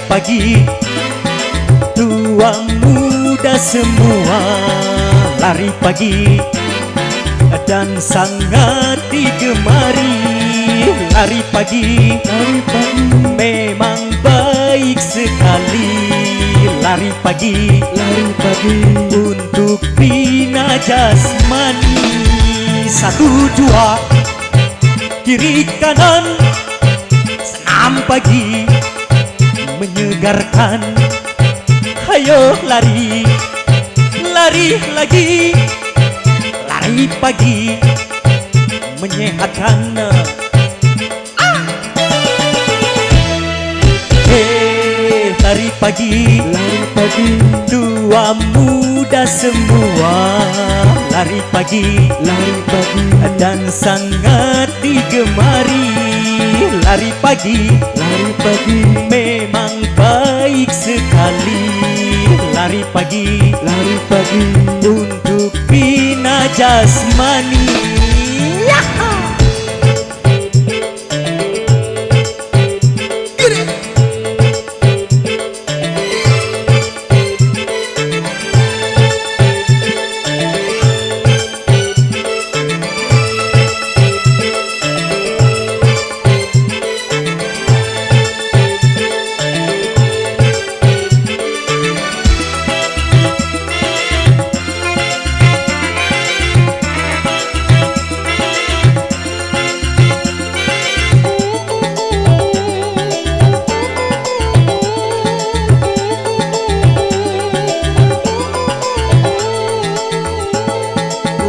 pagi, tua muda semua lari pagi, dan sangat digemari. Lari pagi, memang baik sekali. Lari pagi, untuk bina jasmani. 1, 2, kiri kanan, senam pagi menyegarkan. Hayo lari, lari lagi, lari pagi menyehatkan. Lari pagi, tua muda semua lari pagi, dan sangat digemari. Lari pagi, memang baik sekali. Lari pagi, untuk bina jasmani.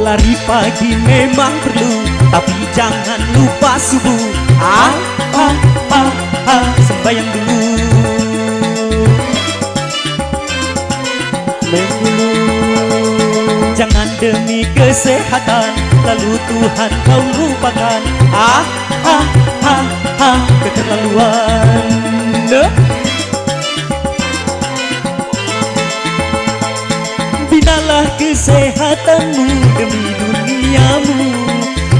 Lari pagi memang perlu, tapi jangan lupa subuh. Sembahyang dulu. Jangan demi kesehatan lalu Tuhan kau lupakan. Keterlaluan. Binalah kesehatanmu demi duniamu,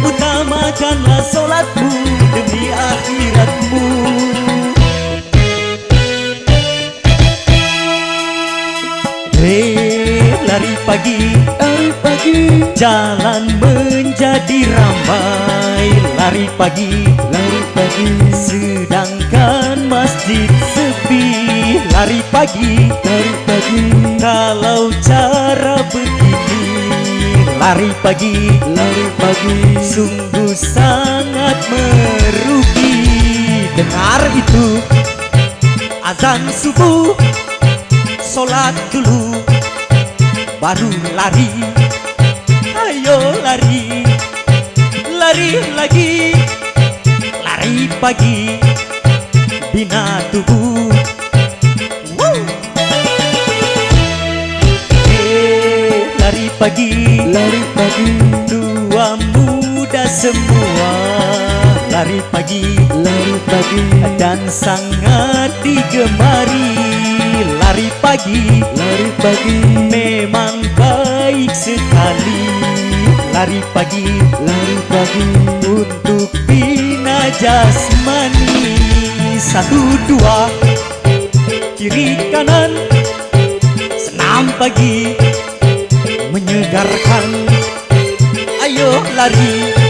utamakanlah solatmu demi akhiratmu. Lari pagi, jalan menjadi ramai. Lari pagi, sedangkan masjid sepi. Lari pagi, kalau cara begini. Lari pagi, sungguh sangat merugi. Dengar itu, azan subuh, solat dulu, baru lari. Ayo lari, lari lagi, lari pagi, bina tubuh. Lari pagi, tua muda semua lari pagi, dan sangat digemari. Lari pagi, memang baik sekali. Lari pagi, untuk bina jasmani. 1, 2, kiri kanan, senam pagi menyegarkan. Ayo lari.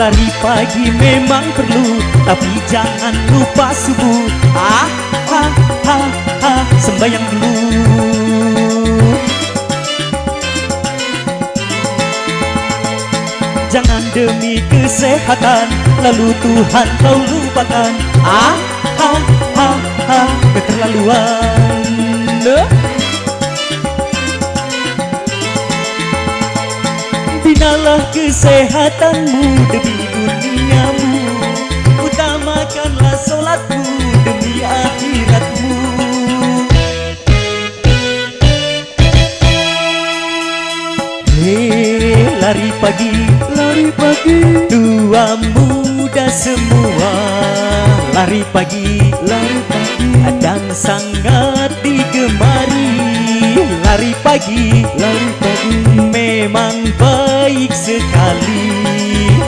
Lari pagi memang perlu, tapi jangan lupa subuh. Sembahyang dulu. Jangan demi kesehatan lalu Tuhan kau lupakan. Keterlaluan. Binalah kesehatanmu demi duniamu, utamakanlah solatmu akhiratmu. Lari pagi, tua muda semua. Lari pagi, dan sangat digemari. Lari pagi, memang baik sekali.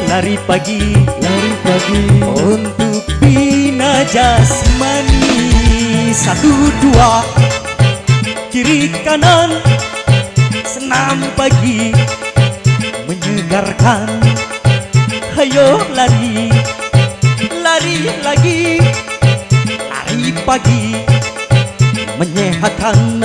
Lari pagi, untuk bina jasmani. 1, 2, kiri kanan, senam pagi menyegarkan. Hayo lari, lari lagi. Lari pagi menyehatkan.